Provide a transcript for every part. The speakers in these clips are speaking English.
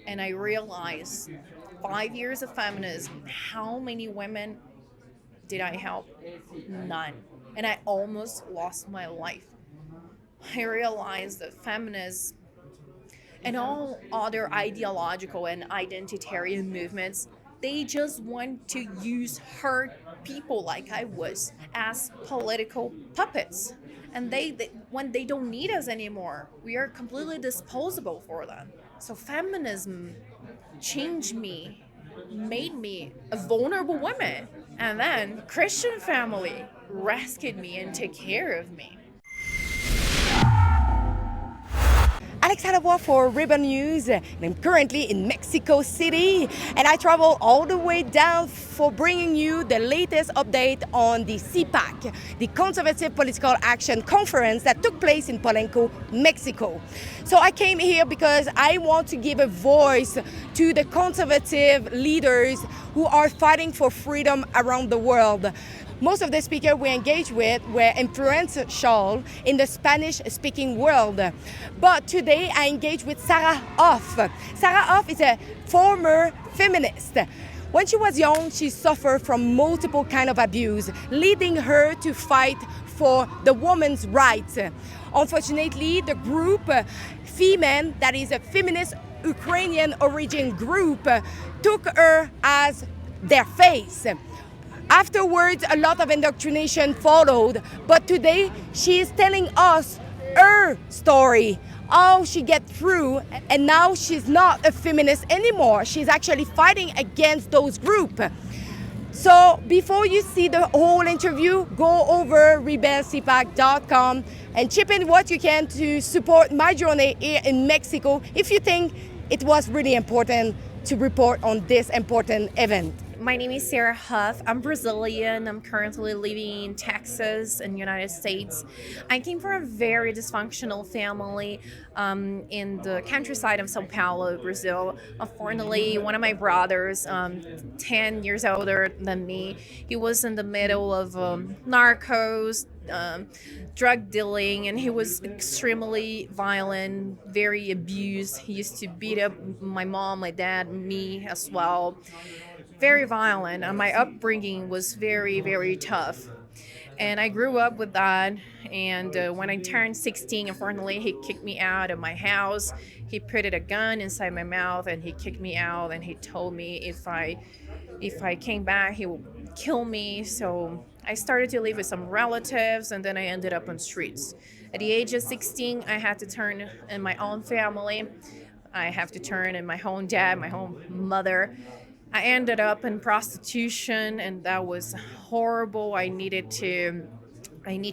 And I realized 5 years of feminism, how many women did I help? None. And I almost lost my life. I realized that feminists and all other ideological and identitarian movements, they just want to use hurt people like I was as political puppets. And when they don't need us anymore, we are completely disposable for them. So feminism changed me, made me a vulnerable woman. And then Christian family rescued me and took care of me. Alex Hadawar for Ribbon News, and I'm currently in Mexico City, and I travel all the way down for bringing you the latest update on the CPAC, the Conservative Political Action Conference that took place in Polanco, Mexico. So I came here because I want to give a voice to the conservative leaders who are fighting for freedom around the world. Most of the speakers we engaged with were influential in the Spanish-speaking world. But today I engaged with Sara Huff. Sara Huff is a former feminist. When she was young, she suffered from multiple kinds of abuse, leading her to fight for the woman's rights. Unfortunately, the group Femen, that is a feminist Ukrainian origin group, took her as their face. Afterwards, a lot of indoctrination followed, but today she is telling us her story, how she get through, and now she's not a feminist anymore. She's actually fighting against those groups. So before you see the whole interview, go over rebelcpac.com and chip in what you can to support my journey here in Mexico if you think it was really important to report on this important event. My name is Sara Huff. I'm Brazilian. I'm currently living in Texas in the United States. I came from a very dysfunctional family in the countryside of Sao Paulo, Brazil. Unfortunately, one of my brothers, 10 years older than me, he was in the middle of narcos, drug dealing, and he was extremely violent, very abused. He used to beat up my mom, my dad, me as well. Very violent, and my upbringing was very, very tough. And I grew up with that. And when I turned 16, unfortunately, he kicked me out of my house. He put a gun inside my mouth, and he kicked me out. And he told me if I came back, he would kill me. So I started to live with some relatives, and then I ended up on streets. At the age of 16, I had to turn in my own family. I have to turn in my own dad, my own mother. I ended up in prostitution, and that was horrible. I need to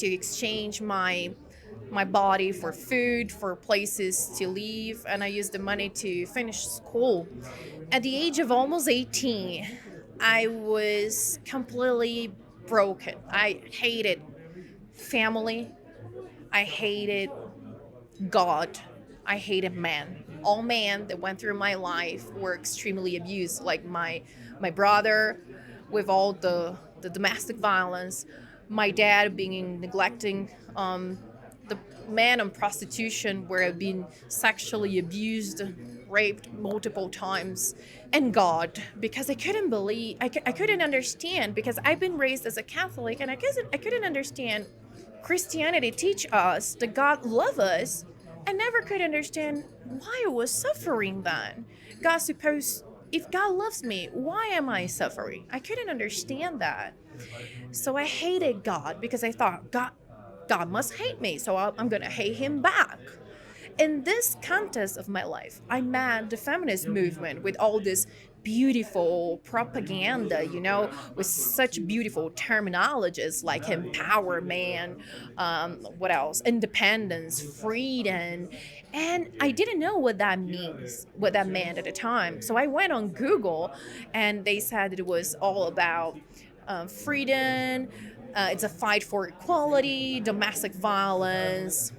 exchange my body for food, for places to live, and I used the money to finish school. At the age of almost 18, I was completely broken. I hated family. I hated God. I hated men. All men that went through my life were extremely abused, like my brother with all the domestic violence, my dad being neglecting, the men on prostitution were being sexually abused, raped multiple times, and God, because I couldn't believe, I couldn't understand, because I've been raised as a Catholic, and I couldn't understand Christianity teach us that God loves us. I never could understand why I was suffering then. God supposed, if God loves me, why am I suffering? I couldn't understand that. So I hated God because I thought God must hate me, so I'm going to hate him back. In this contest of my life, I met the feminist movement with all this beautiful propaganda, with such beautiful terminologies like empowerment, what else? Independence, freedom. And I didn't know what that means, what that meant at the time. So I went on Google, and they said it was all about freedom. It's a fight for equality, domestic violence,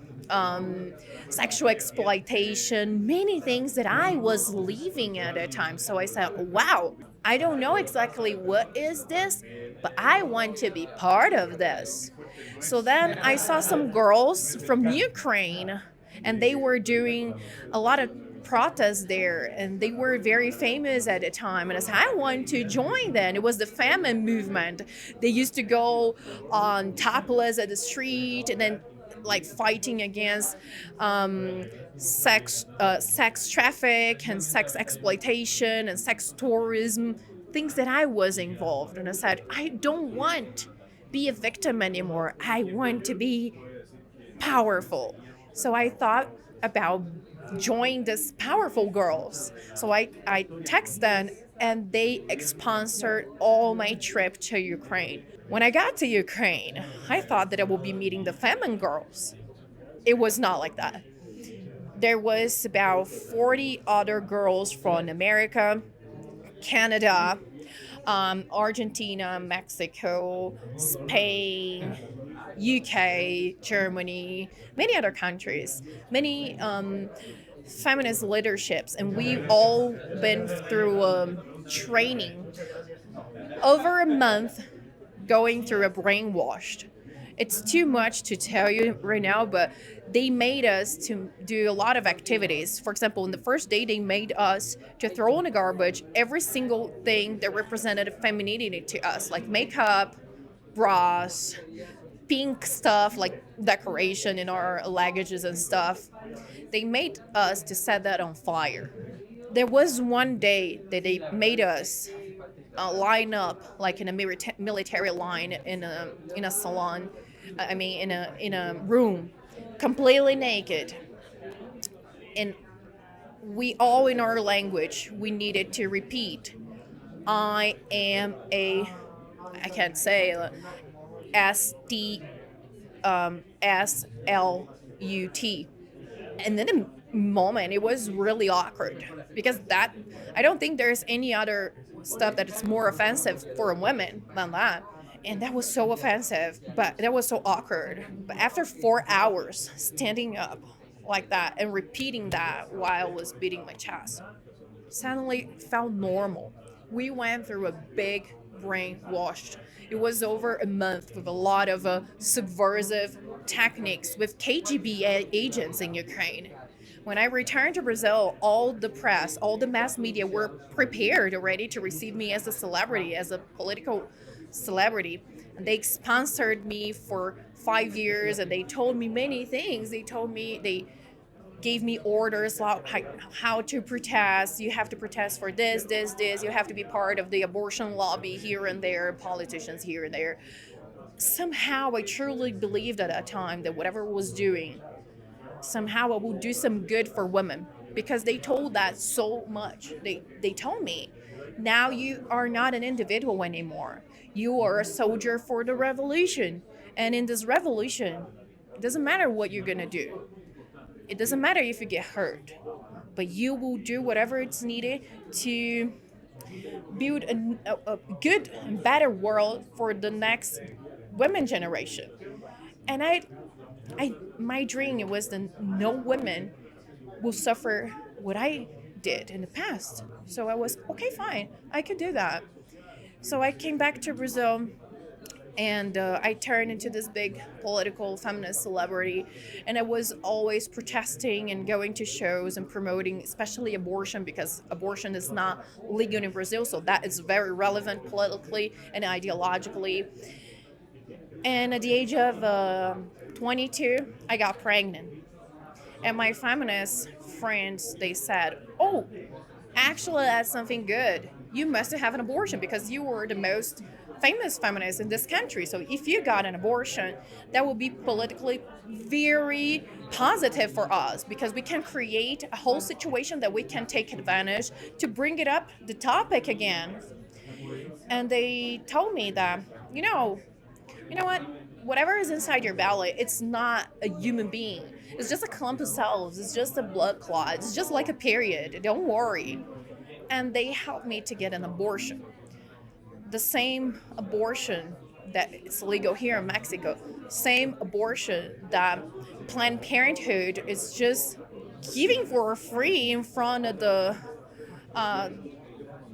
sexual exploitation, many things that I was leaving at a time. So I said, wow, I don't know exactly what is this, but I want to be part of this. So then I saw some girls from Ukraine, and they were doing a lot of protests there, and they were very famous at the time. And I said, I want to join them. It was the famine movement. They used to go on topless at the street and then like fighting against sex traffic and sex exploitation and sex tourism, things that I was involved. And I said, I don't want be a victim anymore. I want to be powerful. So I thought about joining these powerful girls. So I text them and they sponsored all my trip to Ukraine. When I got to Ukraine, I thought that I would be meeting the feminine girls. It was not like that. There was about 40 other girls from America, Canada, Argentina, Mexico, Spain, UK, Germany, many other countries, many feminist leaderships, and we've all been through training over a month, going through a brainwashed. It's too much to tell you right now, but they made us to do a lot of activities. For example, in the first day, they made us to throw in the garbage every single thing that represented femininity to us, like makeup, bras, pink stuff like decoration in our luggages and stuff. They made us to set that on fire. There was one day that they made us line up like in a military line in a salon. I mean, in a room, completely naked, and we all in our language we needed to repeat. I am a, I can't say ST SLUT. And then a moment it was really awkward because that I don't think there's any other stuff that is more offensive for a woman than that. And that was so offensive, but that was so awkward. But after 4 hours standing up like that and repeating that while I was beating my chest, suddenly felt normal. We went through a big brainwash. It was over a month with a lot of subversive techniques with KGB agents in Ukraine. When I returned to Brazil, all the press, all the mass media were prepared already to receive me as a celebrity, as a political celebrity. And they sponsored me for 5 years and they told me many things. They gave me orders like how to protest. You have to protest for this. You have to be part of the abortion lobby here and there, politicians here and there. Somehow, I truly believed at that time that whatever I was doing, somehow I would do some good for women because they told that so much. They told me, now you are not an individual anymore. You are a soldier for the revolution. And in this revolution, it doesn't matter what you're gonna do. It doesn't matter if you get hurt, but you will do whatever it's needed to build a good and better world for the next women generation. And my dream was that no women will suffer what I did in the past. So I was okay, fine, I could do that. So I came back to Brazil and I turned into this big political feminist celebrity. And I was always protesting and going to shows and promoting, especially abortion, because abortion is not legal in Brazil. So that is very relevant politically and ideologically. And at the age of 22, I got pregnant. And my feminist friends, they said, oh, actually, that's something good. You must have an abortion because you were the most famous feminist in this country. So if you got an abortion, that would be politically very positive for us because we can create a whole situation that we can take advantage to bring it up the topic again. And they told me that, you know what? Whatever is inside your belly, it's not a human being. It's just a clump of cells. It's just a blood clot. It's just like a period. Don't worry. And they helped me to get an abortion. The same abortion that is legal here in Mexico, same abortion that Planned Parenthood is just giving for free in front of the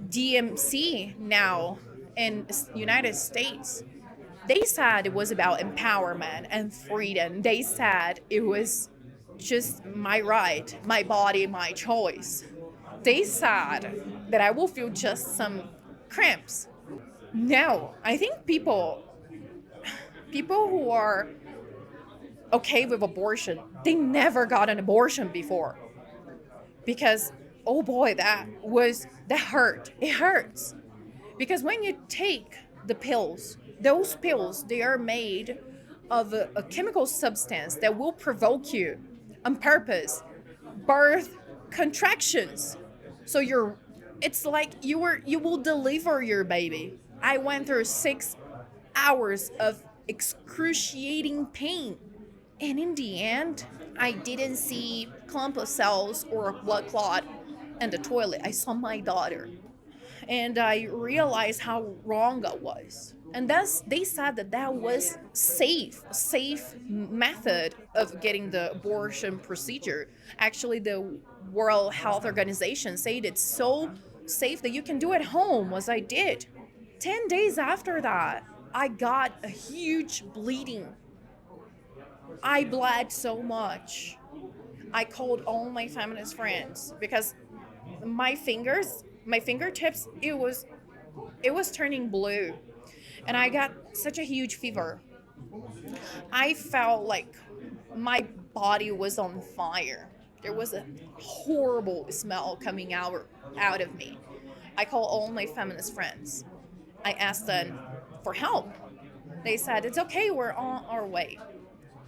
DMC now in the United States. They said it was about empowerment and freedom. They said it was just my right, my body, my choice. They said that I will feel just some cramps. No, I think people who are okay with abortion, they never got an abortion before because oh boy, that hurt. It hurts. Because when you take the pills, those pills, they are made of a chemical substance that will provoke you on purpose, birth contractions. So it's like you will deliver your baby. I went through 6 hours of excruciating pain. And in the end, I didn't see clump of cells or a blood clot in the toilet. I saw my daughter and I realized how wrong I was. And they said that that was safe method of getting the abortion procedure. Actually, the World Health Organization said it's so safe that you can do at home, as I did. 10 days after that, I got a huge bleeding. I bled so much. I called all my feminist friends because my fingertips, it was turning blue, and I got such a huge fever. I felt like my body was on fire. There was a horrible smell coming out of me. I called all my feminist friends. I asked them for help. They said it's okay, we're on our way.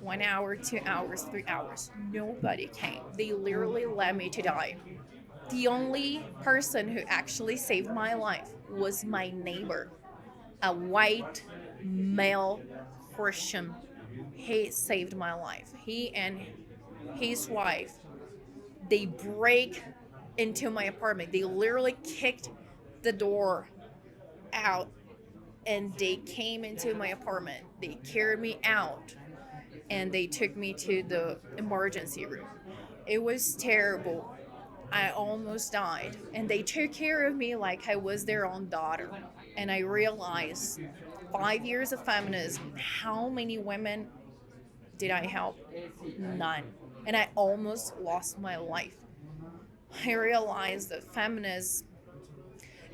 1 hour, 2 hours, 3 hours. Nobody came. They literally let me to die. The only person who actually saved my life was my neighbor, a white male Christian. He saved my life. He and his wife, they break into my apartment. They literally kicked the door out and they came into my apartment. They carried me out and they took me to the emergency room. It was terrible. I almost died. And they took care of me like I was their own daughter. And I realized 5 years of feminism, how many women did I help? None. And I almost lost my life. I realized that feminists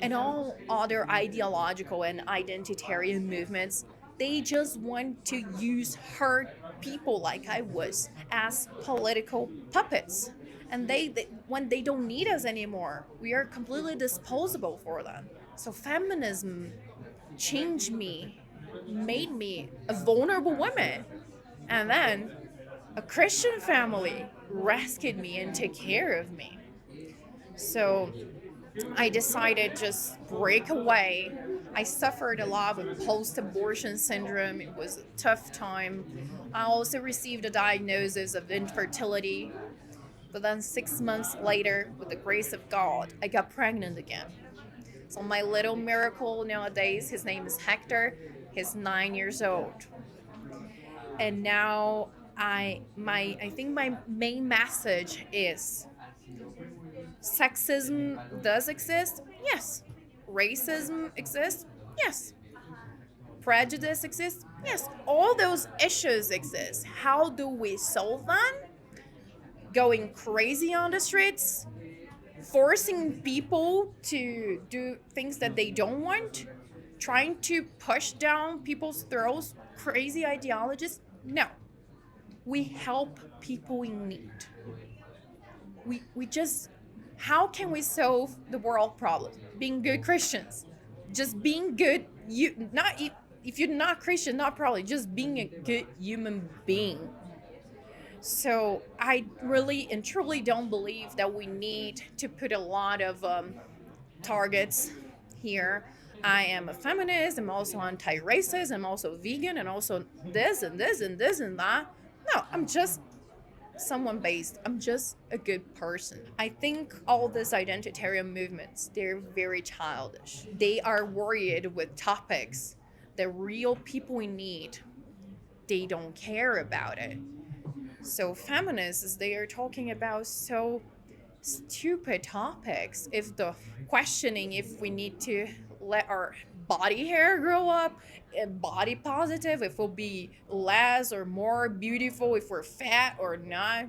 and all other ideological and identitarian movements, they just want to use hurt people like I was as political puppets. And they when they don't need us anymore, we are completely disposable for them. So feminism changed me, made me a vulnerable woman. And then a Christian family rescued me and took care of me. So I decided just break away. I suffered a lot with post-abortion syndrome. It was a tough time. I also received a diagnosis of infertility. But then 6 months later, with the grace of God, I got pregnant again. So my little miracle nowadays, his name is Hector. He's 9 years old. And now I think my main message is sexism does exist, yes. Racism exists, yes. Prejudice exists, yes. All those issues exist. How do we solve them? Going crazy on the streets, forcing people to do things that they don't want, trying to push down people's throats crazy ideologies? No. We help people in need. We just, how can we solve the world problem? Being good Christians, just being good. You not if you're not Christian, not probably just being a good human being. So I really and truly don't believe that we need to put a lot of targets here. I am a feminist. I'm also anti-racist. I'm also vegan, and also this and this and this and that. No, I'm just someone based. I'm just a good person. I think all these identitarian movements, they're very childish. They are worried with topics that real people in need, they don't care about it. So feminists, they are talking about so stupid topics. If the questioning if we need to let our body hair grow up, body positive, if we'll be less or more beautiful if we're fat or not,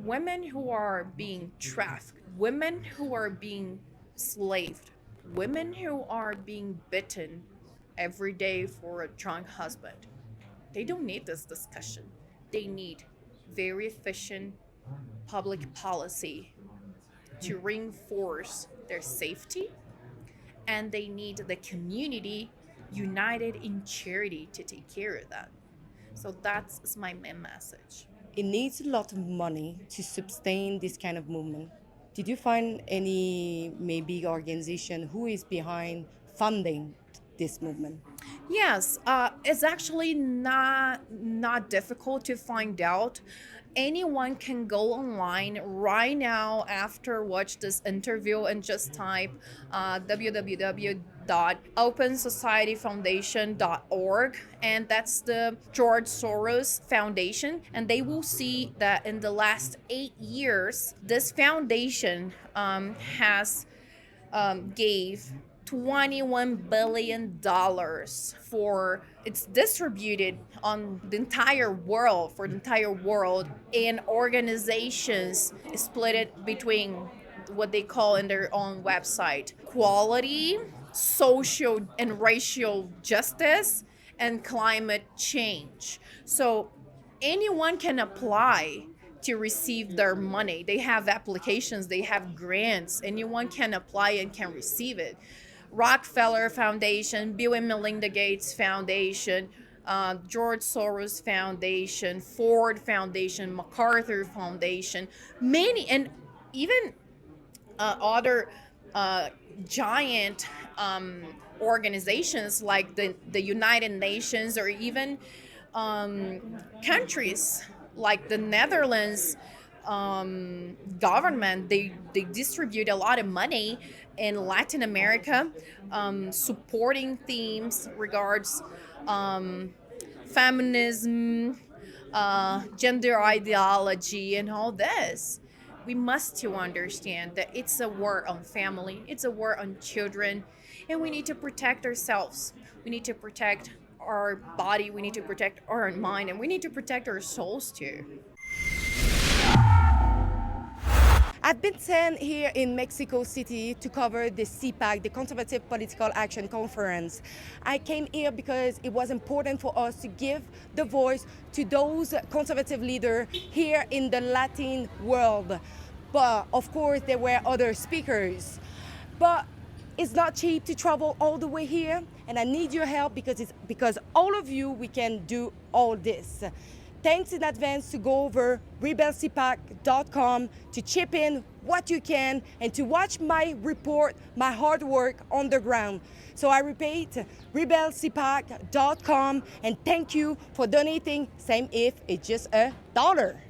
women who are being trafficked, women who are being slaved, women who are being bitten every day for a drunk husband. They don't need this discussion. They need very efficient public policy to reinforce their safety, and they need the community united in charity to take care of that. So that's my main message. It needs a lot of money to sustain this kind of movement. Did you find any maybe organization who is behind funding this movement? Yes, it's actually not difficult to find out. Anyone can go online right now after watch this interview and just type www.opensocietyfoundation.org, and that's the George Soros Foundation, and they will see that in the last 8 years, this foundation has gave $21 billion for it's distributed on the entire world for the entire world in organizations split it between what they call in their own website quality, social and racial justice, and climate change. So anyone can apply to receive their money. They have applications, they have grants. Anyone can apply and can receive it. Rockefeller Foundation, Bill and Melinda Gates Foundation, George Soros Foundation, Ford Foundation, MacArthur Foundation, many, and even other giant organizations like the United Nations, or even countries like the Netherlands government. They distribute a lot of money in Latin America, supporting themes regards feminism, gender ideology, and all this. We must to understand that it's a war on family, it's a war on children, and we need to protect ourselves. We need to protect our body, we need to protect our mind, and we need to protect our souls too. I've been sent here in Mexico City to cover the CPAC, the Conservative Political Action Conference. I came here because it was important for us to give the voice to those conservative leaders here in the Latin world. But of course, there were other speakers. But it's not cheap to travel all the way here, and I need your help because all of you, we can do all this. Thanks in advance to go over rebelcpac.com to chip in what you can and to watch my report, my hard work on the ground. So I repeat, rebelcpac.com, and thank you for donating, same if it's just $1.